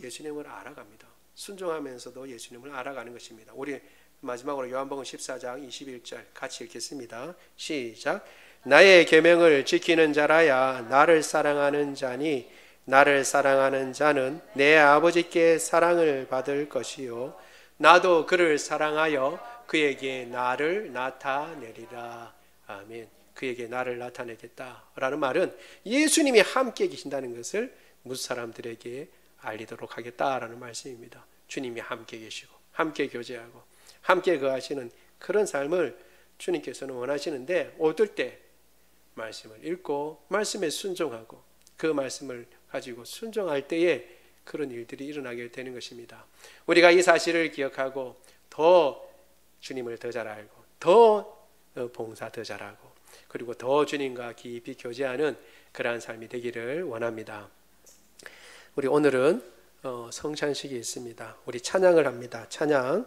예수님을 알아갑니다. 순종하면서도 예수님을 알아가는 것입니다. 우리 마지막으로 요한복음 14장 21절 같이 읽겠습니다. 시작. 나의 계명을 지키는 자라야 나를 사랑하는 자니 나를 사랑하는 자는 내 아버지께 사랑을 받을 것이요 나도 그를 사랑하여 그에게 나를 나타내리라. 아멘. 그에게 나를 나타내겠다라는 말은 예수님이 함께 계신다는 것을 무슨 사람들에게 알리도록 하겠다라는 말씀입니다. 주님이 함께 계시고 함께 교제하고 함께 거하시는 그런 삶을 주님께서는 원하시는데, 어떨 때 말씀을 읽고 말씀에 순종하고 그 말씀을 가지고 순종할 때에 그런 일들이 일어나게 되는 것입니다. 우리가 이 사실을 기억하고 더 주님을 더 잘 알고 더 봉사 더 잘하고 그리고 더 주님과 깊이 교제하는 그러한 삶이 되기를 원합니다. 우리 오늘은 성찬식이 있습니다. 우리 찬양을 합니다. 찬양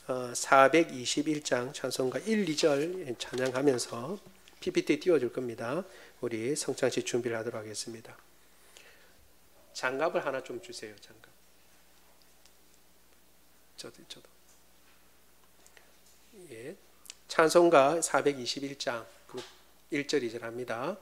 421장 찬송가 1, 2절 찬양하면서 PPT 띄워줄 겁니다. 우리 성찬식 준비를 하도록 하겠습니다. 장갑을 하나 좀 주세요. 장갑. 저도. 예. 찬송가 421장 1절 2절 합니다.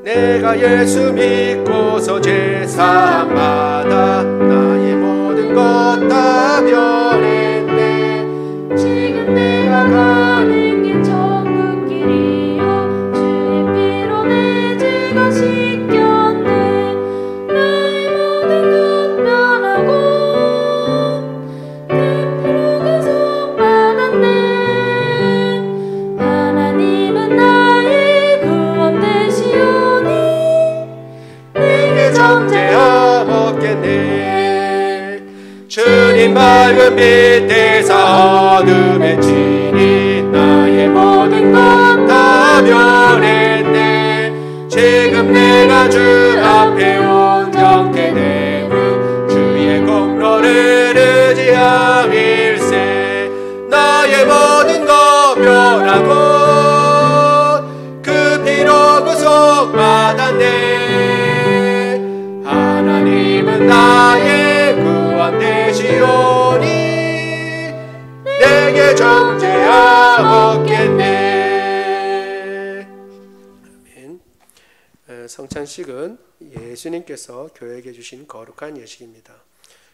내가 예수 믿고서 제사함마다 나의 모든 것 다 변했네. 지금 내가 가는 길 천국 길이요 주의 피로 내 죄가 씻겼네. 나의 모든 것 변하고 그 피로 구속받았네. 하나님은 나의 구원 되시오니 내게 정죄하옵겠네. 주님 밝은 빛 대사 어둠에 지니 나의 모든 것 다 변했네. 지금 내가 주 앞에 온전케 되고 주의 공로를 의지함일세. 나의 모든 것 변하고 그 피로 구속받았네. 하나님은 나의 구원 되시오니 내게 정죄하옵겠네. 아멘. 성찬식은 예수님께서 교회에게 주신 거룩한 예식입니다.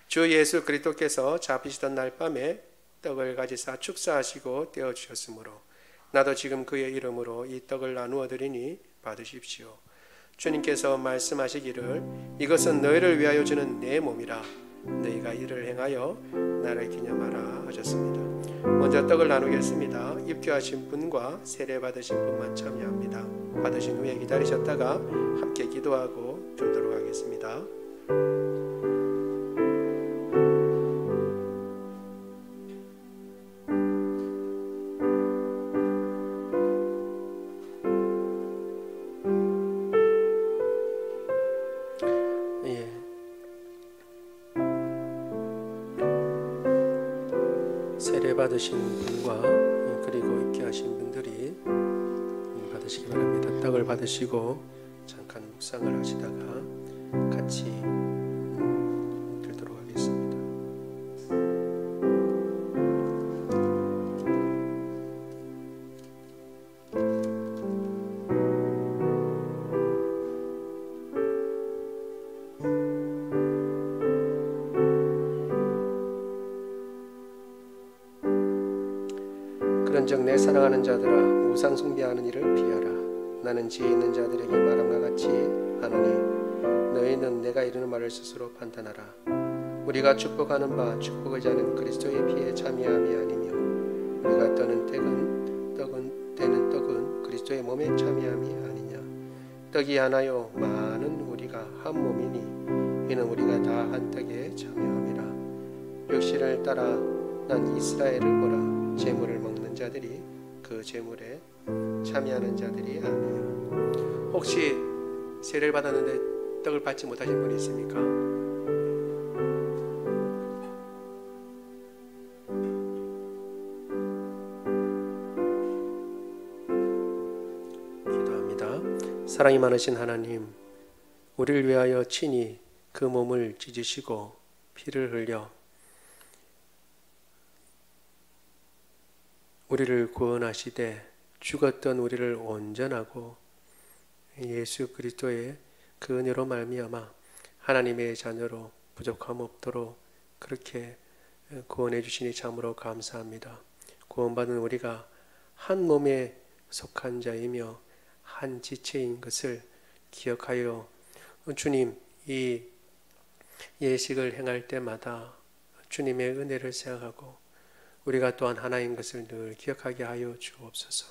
주 예수 그리스도께서 잡히시던 날 밤에 떡을 가지사 축사하시고 떼어주셨으므로 나도 지금 그의 이름으로 이 떡을 나누어 드리니 받으십시오. 주님께서 말씀하시기를 이것은 너희를 위하여 주는 내 몸이라. 너희가 이를 행하여 나를 기념하라 하셨습니다. 먼저 떡을 나누겠습니다. 입교하신 분과 세례 받으신 분만 참여합니다. 받으신 후에 기다리셨다가 함께 기도하고 들도록 하겠습니다. 세례 받으신 분과 그리고 입교하신 분들이 받으시기 바랍니다. 떡을 받으시고 잠깐 묵상을 하시다가 같이 들도록 하겠습니다. 그런즉 내 사랑하는 자들아 우상 숭배하는 일을 피하라. 나는 지혜 있는 자들에게 말함과 같이 하노니 너희는 내가 이르는 말을 스스로 판단하라. 우리가 축복하는 바 축복하지 않은 그리스도의 피에 참여함이 아니며 우리가 떠는 떡은 그리스도의 몸에 참여함이 아니냐. 떡이 하나요 많은 우리가 한 몸이니 이는 우리가 다 한 떡에 참여함이라. 육신을 따라 난 이스라엘을 보라. 제물을 먹는 자들이 그 제물에 참여하는 자들이 아니에요. 혹시 세례를 받았는데 떡을 받지 못하신 분이 있습니까? 기도합니다. 사랑이 많으신 하나님, 우리를 위하여 친히 그 몸을 찢으시고 피를 흘려 우리를 구원하시되 죽었던 우리를 온전하고 예수 그리스도의 그 은혜로 말미암아 하나님의 자녀로 부족함 없도록 그렇게 구원해 주시니 참으로 감사합니다. 구원받은 우리가 한 몸에 속한 자이며 한 지체인 것을 기억하여 주님 이 예식을 행할 때마다 주님의 은혜를 생각하고 우리가 또한 하나인 것을 늘 기억하게 하여 주옵소서.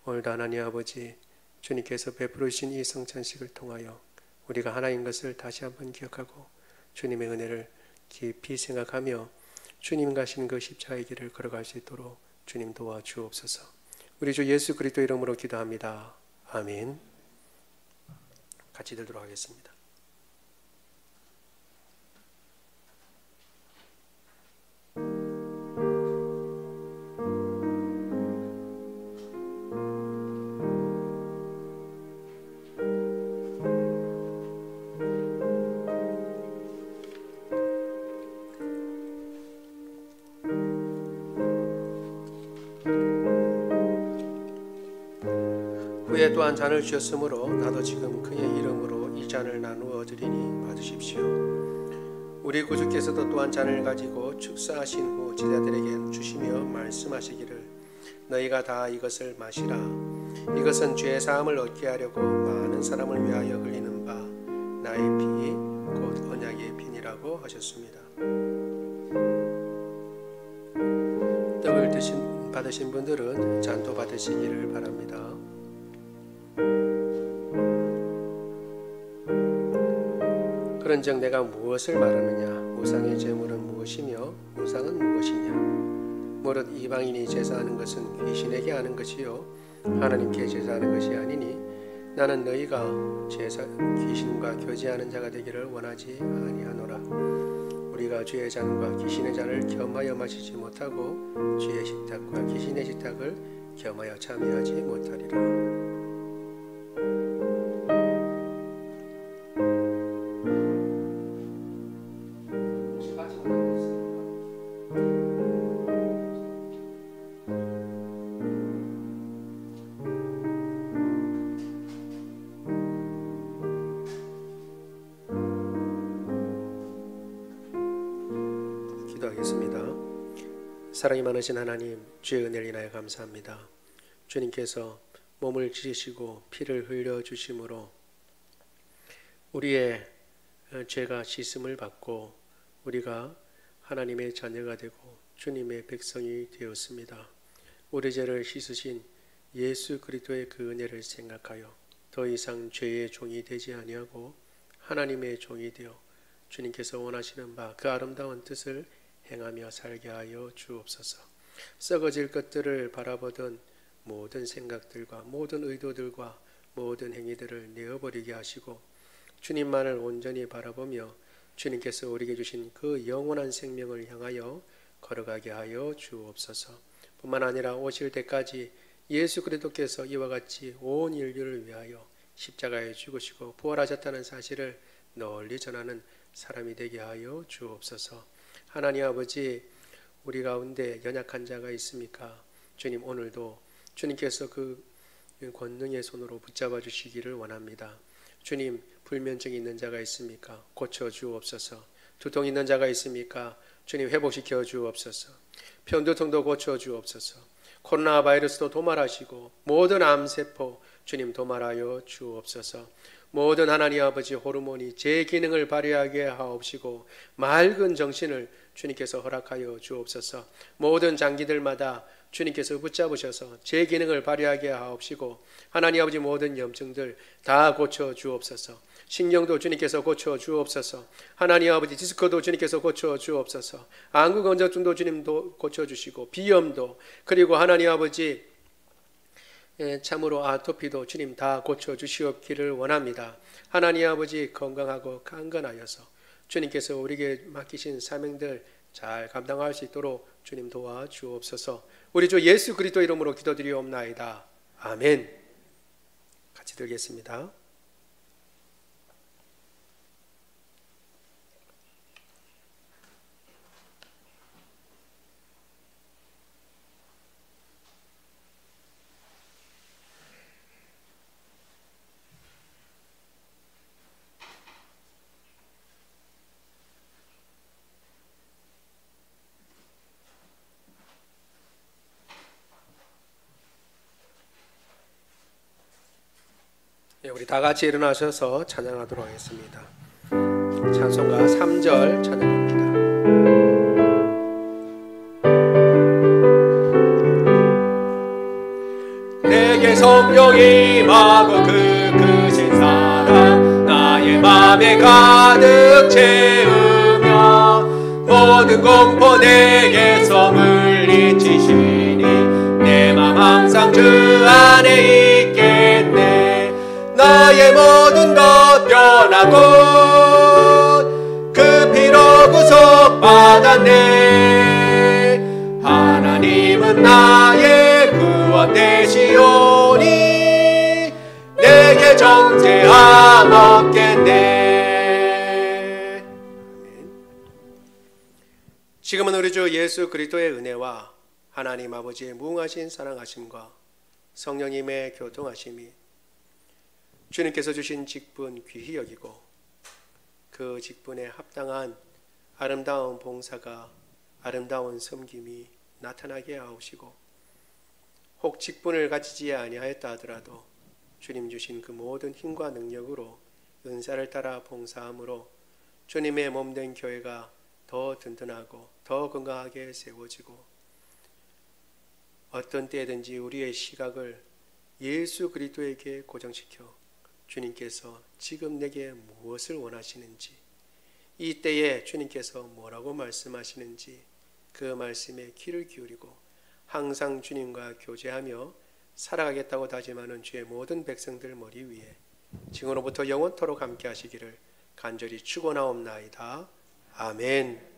오늘도 하나님 아버지 주님께서 베푸르신 이 성찬식을 통하여 우리가 하나인 것을 다시 한번 기억하고 주님의 은혜를 깊이 생각하며 주님 가신 그 십자가의 길을 걸어갈 수 있도록 주님 도와주옵소서. 우리 주 예수 그리스도 이름으로 기도합니다. 아멘. 같이 들도록 하겠습니다. 후에 또한 잔을 주셨으므로 나도 지금 그의 이름으로 이 잔을 나누어 드리니 받으십시오. 우리 구주께서도 또한 잔을 가지고 축사하신 후 제자들에게 주시며 말씀하시기를 너희가 다 이것을 마시라. 이것은 죄 사함을 얻게 하려고 많은 사람을 위하여 흘리는 바 나의 피 곧 언약의 피니라고 하셨습니다. 떡을 받으신 분들은 잔도 받으시기를 바랍니다. 그런즉 내가 무엇을 말하느냐? 우상의 제물은 무엇이며 우상은 무엇이냐? 무릇 이방인이 제사하는 것은 귀신에게 하는 것이요 하나님께 제사하는 것이 아니니 나는 너희가 귀신과 교제하는 자가 되기를 원하지 아니하노라. 우리가 주의 잔과 귀신의 잔을 겸하여 마시지 못하고 주의 식탁과 귀신의 식탁을 겸하여 참여하지 못하리라. 기도하겠습니다. 사랑이 많으신 하나님, 주의 은혜를 인하여 감사합니다. 주님께서 몸을 찢으시고 피를 흘려 주심으로 우리의 죄가 씻음을 받고 우리가 하나님의 자녀가 되고 주님의 백성이 되었습니다. 우리 죄를 씻으신 예수 그리스도의 그 은혜를 생각하여 더 이상 죄의 종이 되지 아니하고 하나님의 종이 되어 주님께서 원하시는 바 그 아름다운 뜻을 행하며 살게 하여 주옵소서. 썩어질 것들을 바라보던 모든 생각들과 모든 의도들과 모든 행위들을 내어버리게 하시고 주님만을 온전히 바라보며 주님께서 우리에게 주신 그 영원한 생명을 향하여 걸어가게 하여 주옵소서. 뿐만 아니라 오실 때까지 예수 그리스도께서 이와 같이 온 인류를 위하여 십자가에 죽으시고 부활하셨다는 사실을 널리 전하는 사람이 되게 하여 주옵소서. 하나님 아버지, 우리 가운데 연약한 자가 있습니까? 주님, 오늘도 주님께서 그 권능의 손으로 붙잡아 주시기를 원합니다. 주님, 불면증이 있는 자가 있습니까? 고쳐 주옵소서. 두통 있는 자가 있습니까? 주님, 회복시켜 주옵소서. 편두통도 고쳐 주옵소서. 코로나 바이러스도 도말하시고 모든 암세포 주님 도말하여 주옵소서. 모든 하나님 아버지 호르몬이 제 기능을 발휘하게 하옵시고 맑은 정신을 주님께서 허락하여 주옵소서. 모든 장기들마다 주님께서 붙잡으셔서 제 기능을 발휘하게 하옵시고 하나님 아버지 모든 염증들 다 고쳐 주옵소서. 신경도 주님께서 고쳐 주옵소서. 하나님 아버지 디스크도 주님께서 고쳐 주옵소서. 안구건조증도 주님도 고쳐 주시고 비염도 그리고 하나님 아버지 참으로 아토피도 주님 다 고쳐 주시옵기를 원합니다. 하나님 아버지 건강하고 강건하여서 주님께서 우리에게 맡기신 사명들 잘 감당할 수 있도록 주님 도와주옵소서. 우리 주 예수 그리스도 이름으로 기도드리옵나이다. 아멘. 같이 들겠습니다. 우리 다 같이 일어나셔서 찬양하도록 하겠습니다. 찬송가 3절 찬양합니다. 내게 성령이 임하고 그 크신 사랑 나의 맘에 가득 채우며 모든 공포 내게서 물리치시니 내 맘 항상 주 안에 있겠네. 나의 모든 것 변하고 그 피로 구속받았네. 하나님은 나의 구원 되시오니 내게 정죄함 없겠네. 지금은 우리 주 예수 그리스도의 은혜와 하나님 아버지의 무궁하신 사랑하심과 성령님의 교통하심이 주님께서 주신 직분 귀히 여기고 그 직분에 합당한 아름다운 봉사가 아름다운 섬김이 나타나게 하옵시고 혹 직분을 가지지 아니하였다 하더라도 주님 주신 그 모든 힘과 능력으로 은사를 따라 봉사함으로 주님의 몸된 교회가 더 든든하고 더 건강하게 세워지고 어떤 때든지 우리의 시각을 예수 그리스도에게 고정시켜 주님께서 지금 내게 무엇을 원하시는지 이 때에 주님께서 뭐라고 말씀하시는지 그 말씀에 귀를 기울이고 항상 주님과 교제하며 살아가겠다고 다짐하는 주의 모든 백성들 머리 위에 지금으로부터 영원토록 함께 하시기를 간절히 축원하옵나이다. 아멘.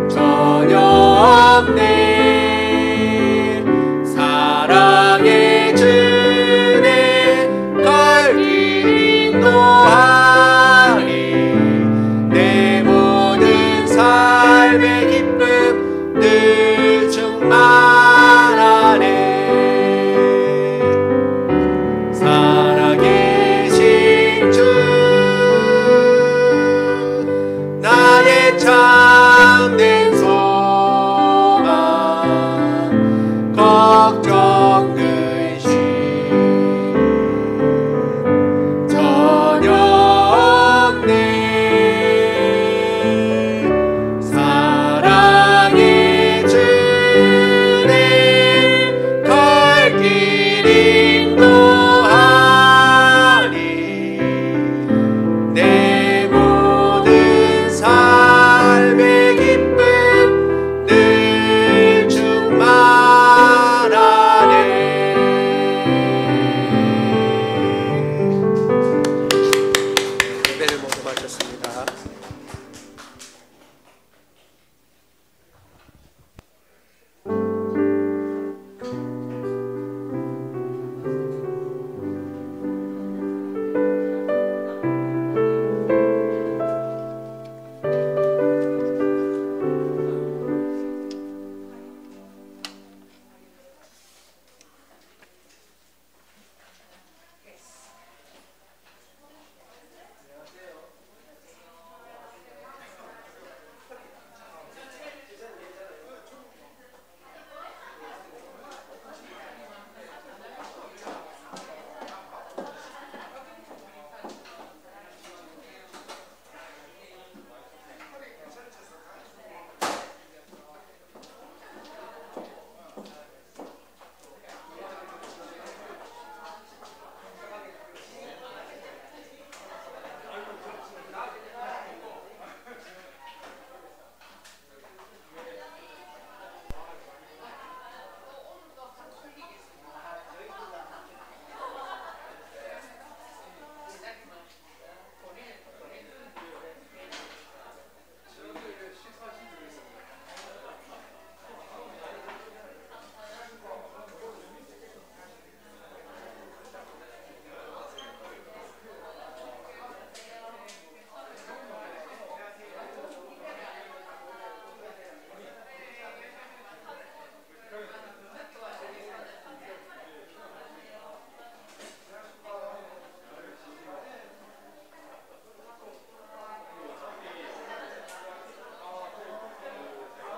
전혀 없네. 주